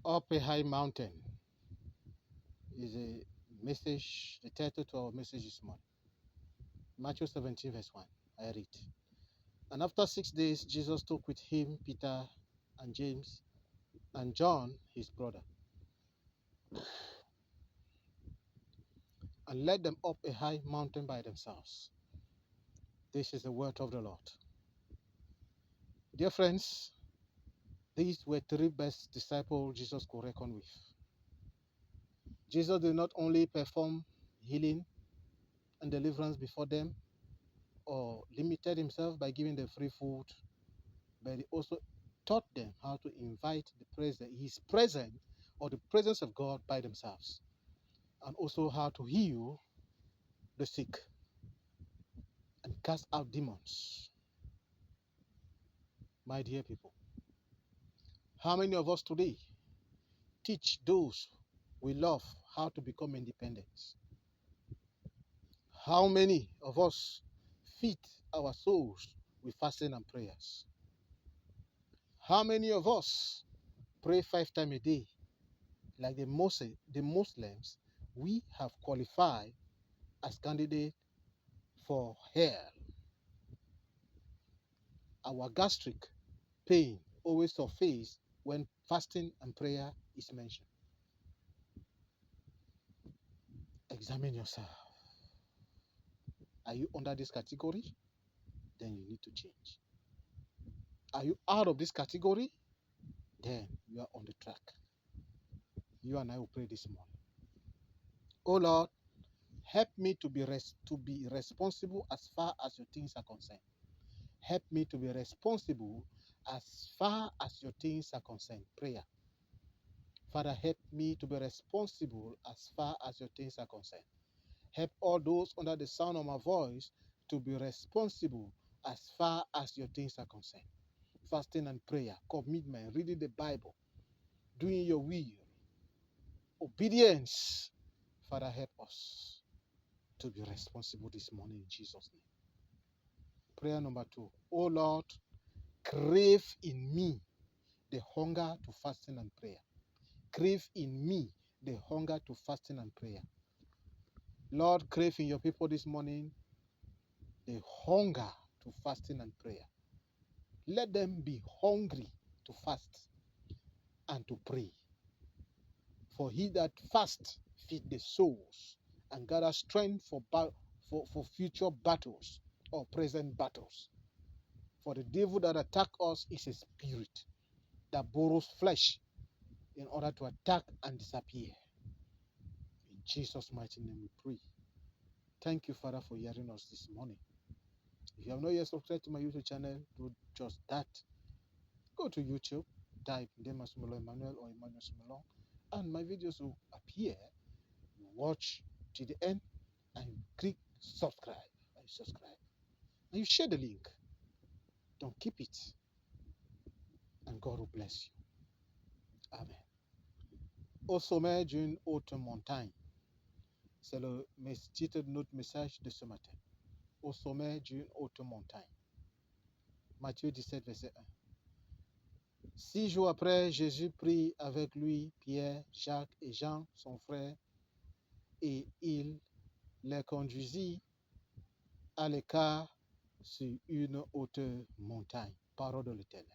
Up a high mountain is a message, the title to our message this morning. Matthew 17, verse 1. I read. And after 6 days, Jesus took with him Peter and James and John, his brother, and led them up a high mountain by themselves. This is the word of the Lord. Dear friends, these were three best disciples Jesus could reckon with. Jesus did not only perform healing and deliverance before them or limited himself by giving them free food, but he also taught them how to invite his presence or the presence of God by themselves, and also how to heal the sick and cast out demons. My dear people, how many of us today teach those we love how to become independent? How many of us feed our souls with fasting and prayers? How many of us pray 5 times a day? Like the Muslims, we have qualified as candidates for hell. Our gastric pain always surfaces when fasting and prayer is mentioned. Examine yourself. Are you under this category? Then you need to change. Are you out of this category? Then you are on the track. You and I will pray this morning. Oh Lord, help me to be responsible as far as your things are concerned. Help me to be responsible as far as your things are concerned. Prayer. Father, help me to be responsible as far as your things are concerned. Help all those under the sound of my voice to be responsible as far as your things are concerned. Fasting and prayer, commitment, reading the Bible, doing your will, obedience. Father, help us to be responsible this morning in Jesus' name. Prayer number 2. Oh Lord, crave in me the hunger to fasting and prayer. Crave in me the hunger to fasting and prayer. Lord, crave in your people this morning the hunger to fasting and prayer. Let them be hungry to fast and to pray. For he that fasts feed the souls and gather strength for future battles or present battles. For the devil that attack us is a spirit that borrows flesh in order to attack and disappear. In Jesus' mighty name we pray. Thank you, Father, for hearing us this morning. If you have not yet subscribed to my YouTube channel, do just that. Go to YouTube, type Demas Sumelo Emmanuel or Emmanuel Sumelo, and my videos will appear. You watch to the end and click subscribe. And you subscribe. And you share the link. Don't keep it. And God will bless you. Amen. Au sommet d'une haute montagne. C'est le titre de notre message de ce matin. Au sommet d'une haute montagne. Matthieu 17, verset 1. 6 jours après, Jésus prit avec lui Pierre, Jacques et Jean, son frère, et il les conduisit à l'écart sur une haute montagne. Parole de l'Éternel.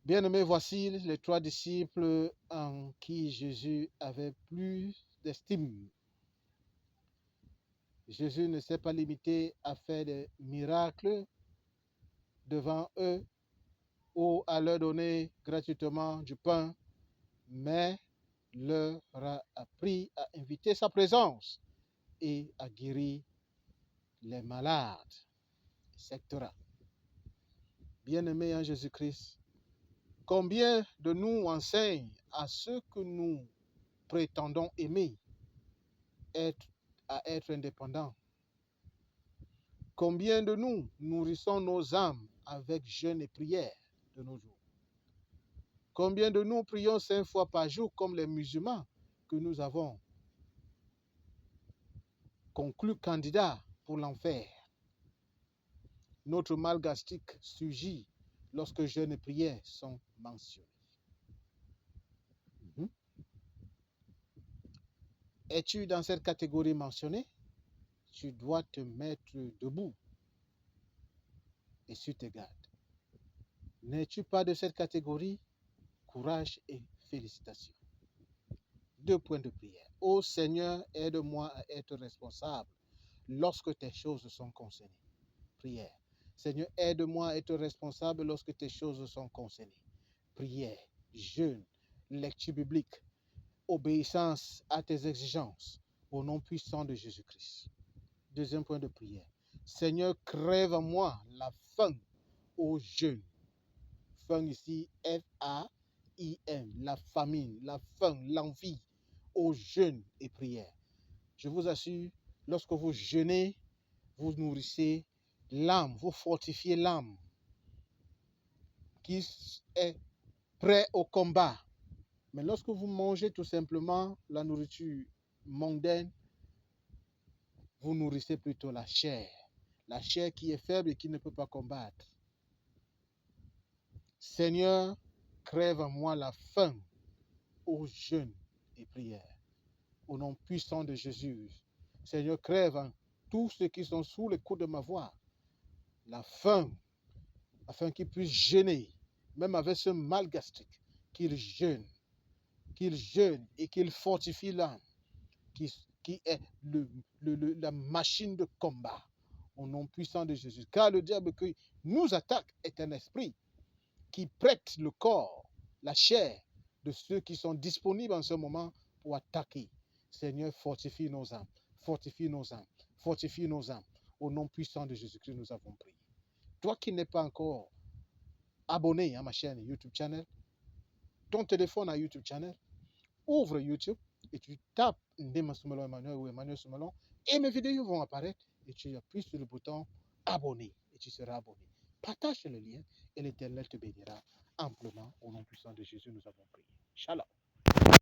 Bien-aimés, voici les 3 disciples en qui Jésus avait plus d'estime. Jésus ne s'est pas limité à faire des miracles devant eux ou à leur donner gratuitement du pain, mais leur a appris à inviter sa présence et à guérir les malades, etc. Bien-aimés en Jésus-Christ, combien de nous enseignent à ceux que nous prétendons aimer à être indépendants? Combien de nous nourrissons nos âmes avec jeûne et prière de nos jours? Combien de nous prions 5 fois par jour comme les musulmans que nous avons conclu candidats pour l'enfer? Notre mal gastrique surgit lorsque jeûne et prière sont mentionnés. Es-tu dans cette catégorie mentionnée? Tu dois te mettre debout et sur tes gardes. N'es-tu pas de cette catégorie? Courage et félicitations. 2 points de prière. Ô Seigneur, aide-moi à être responsable lorsque tes choses sont concernées. Prière. Seigneur, aide-moi à être responsable lorsque tes choses sont concernées. Prière, jeûne, lecture biblique, obéissance à tes exigences, au nom puissant de Jésus-Christ. 2e point de prière. Seigneur, crève en moi la faim au jeûne. Faim ici, F-A-I-M, la famine, la faim, l'envie au jeûne et prière. Je vous assure, lorsque vous jeûnez, vous nourrissez l'âme, vous fortifiez l'âme qui est prêt au combat. Mais lorsque vous mangez tout simplement la nourriture mondaine, vous nourrissez plutôt la chair qui est faible et qui ne peut pas combattre. Seigneur, crève en moi la faim au jeûne et prière. Au nom puissant de Jésus, Seigneur, crève en tous ceux qui sont sous le coup de ma voix la faim, afin qu'ils puissent jeûner, même avec ce mal gastrique, qu'ils jeûnent et qu'ils fortifient l'âme, qui est la machine de combat, au nom puissant de Jésus. Car le diable qui nous attaque est un esprit qui prête le corps, la chair de ceux qui sont disponibles en ce moment pour attaquer. Seigneur, fortifie nos âmes, fortifie nos âmes, fortifie nos âmes. Au nom puissant de Jésus-Christ, nous avons prié. Toi qui n'es pas encore abonné à ma chaîne YouTube channel, ton téléphone à YouTube channel, ouvre YouTube et tu tapes Ndema Soumelo Emmanuel ou Emmanuel Soumelon et mes vidéos vont apparaître et tu appuies sur le bouton abonner et tu seras abonné. Partage le lien et l'Éternel te bénira amplement. Au nom puissant de Jésus, nous avons prié. Shalom.